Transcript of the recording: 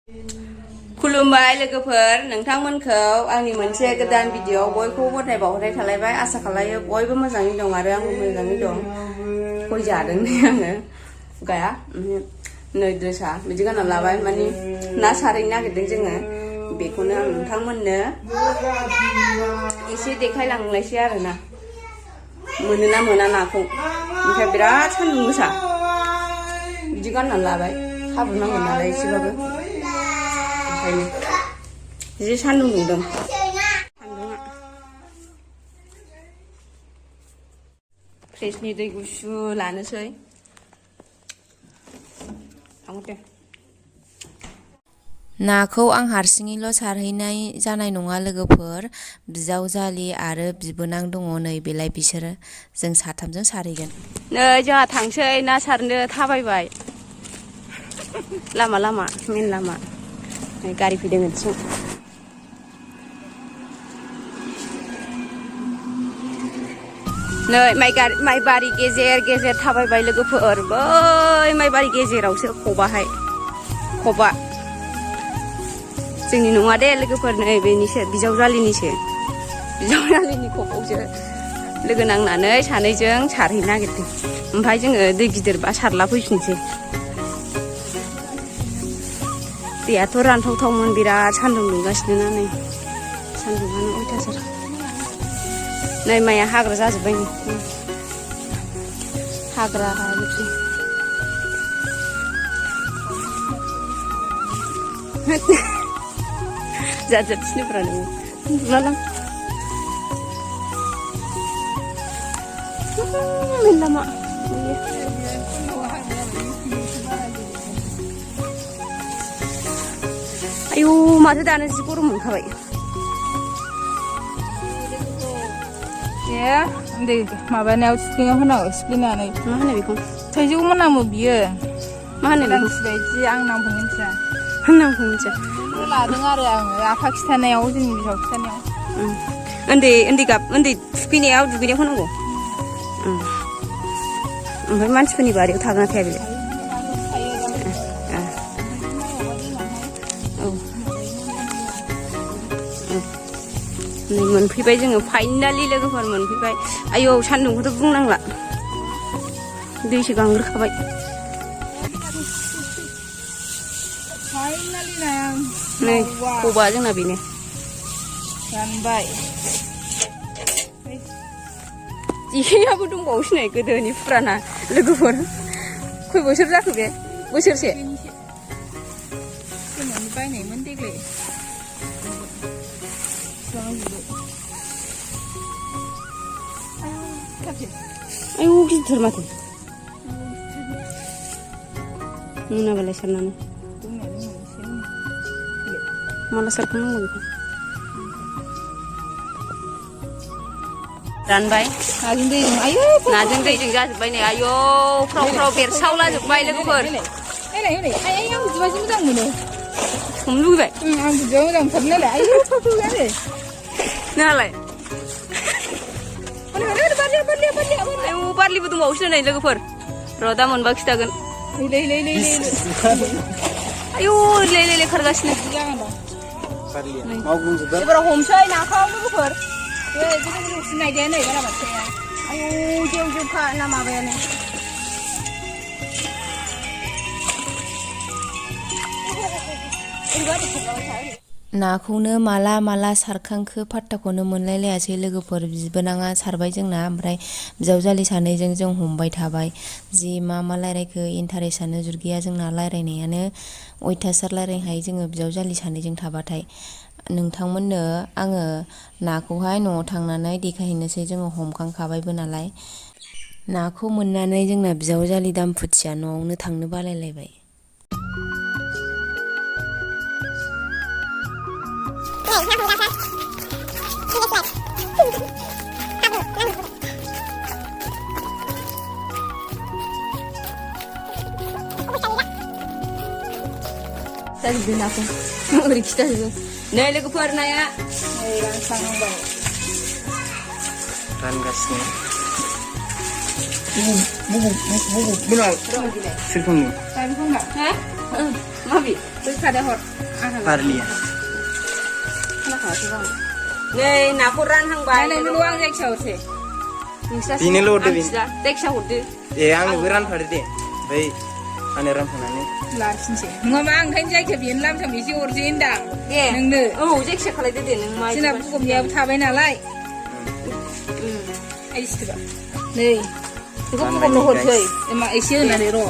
खुलुमबाय लोगोफोर नोंथांमोनखौ आंनि मोनसे गोदान भिडिअ बयखौबो बराय बावहरनाय थालायबाय आसा खालायो बयबो मोजाङै दं आरो आंबो मोजाङै दं गय जादों आङो गाया नै ड्रेसा बिदि गानना लाबाय माने ना सारहैनो नागिरदों जोङो बेखौनो आं नोंथांमोननो एसे देखायलांनोसै आरो ना मोनोना मोना नाखौ ओमफ्राय बिराद सान्दुं गोसा बिदि गानना लाबाय खाब्रु नांगोन नालाय एसेबाबो जि सान्दुं दुंदों सान्दुंआ फ्रिजनि दै गुसु लानोसै नाखौ आं हारसिङैल' सारहैनाय जानाय नङा लोगोफोर बिजावजालि आरो बिबोनां दङ नै बेलाय बिसोरो जों साथामजों सारहैगोन नै जोंहा थांसै ना सारनो थाबायबाय लामा लामा मेन लामा गारि फैदों ओरैथिं नै माइबारि गेजेर गेजेर थाबायबाय लोगोफोर बै माइबारि गेजेरावसो खबाहाय खबा जोंनि नङा दे लोगोफोर नै बेनिसो बिजावजालिनिसो बिजावजालिनि खबावसो लोगो नांनानै सानैजों सारहैनो नागिरदों ओमफ्राय जोङो दै गिदिरबा सारला फैफिनसै दैयाथ' रानथावथावमोन बिराद सान्दुं दुंगासिनो ना नै सान्दुंआनो अयथासार नै माइया हाग्रा जाजोब्बाय नै हाग्रा जोबसै जाजोबसिनोब्रा नोङो उन्दुलालां लामा आयु माथो दानो जि गरम मोनखाबाय उन्दै माबानायाव सिफ्लिङाव होनांगौ सिफ्लिनानै मा होनो बेखौ थाइजौ मोनामो बियो मा होनो बेखौ बायदि आं नामखौ मिन्थिया नामखौ मिन्थिया लादों आरो आङो आफा खिथानायाव जोंनि बिहाव खिथानायाव उन्दै थुखैनायाव दुगैनायाव होनांगौ ओमफ्राय मानसिफोरनि बारियाव थागोन ना थाया बेलाय मोनफैबाय जोङो फाइनालि लोगोफोर मोनफैबाय आयौ सान्दुंखौथ' बुंनांला दैसो गांग्रोखाबाय नै खबा जोंना बेनो रानबाय जेयाबो दंबावोसो नै गोदोनि फुराना लोगोफोर खय बोसोर जाखो बे बोसोरसे बायनायमोन देग्लाय आयौ गिदिर माथो मोनाबालाय सारनानै माला सारखांनांगौ बेखौ रानबाय नाजों दैजों जाजोब्बाय नै आयौ फ्राव फ्राव बेरसावला जोब्बाय लोगोफोर आं बिदिबासो मोजां मोनो हमनो लुगैबाय आं बिदिबा मोजां मोनथारो नालाय आयौ नोंहालाय आयौ बारलिबो दंबावोसो नै लोगोफोर र' दा मोनबा खिथागोन आयौ ले खारगासिनो एबाराव हमसै नाखौ लोगोफोर नायदे नै बारा बाथाया आयौ जेव जेवखा ना माबायानो नाखौनो माला माला सारखांखो फात्ताखौनो मोनलायलायासै लोगोफोर बिबोनाङा सारबाय जोंना ओमफ्राय बिजावजालि सानैजों जों हमबाय थाबाय जि मा रायलायखो इन्टारेस्टआनो जुर गैया जोंना रायलायनायानो अयथासार रायलायनो हायो जोङो बिजावजालि सानैजों थाबाथाय नोंथांमोननो आङो नाखौहाय न'आव थांनानै देखायहैनोसै जोङो हमखांखाबायबो नालाय नाखौ मोननानै जोंना बिजावजालि दामफुथिया न'आवनो थांनो बालायलायबाय जाजोबदों नाखौ ओरै खिथाजोबो नै लोगोफोर नाया रानगासिनो Benar. Sirkungnya. Hah? Mabi. खादे हर Parlia. नै नाखौ रानहांबाय नायलाय नों आं जायखियाव हरसै Tinelo de bin. जायखिया हरदो Ang beran pada deh. Baik. Ane ram sana ni. लाखिनोसै नङाबा आं ओंखायनो जायखिया बेनो लामसाम एसे हरसै होनदां दे नोंनो औ जायखिया खालायदो दे नों मा जोंना बुगमनियाबो थाबाय नालाय आइ सिथोबा नै बेखौ बुगमनो हरसै मा एसे होनानै र'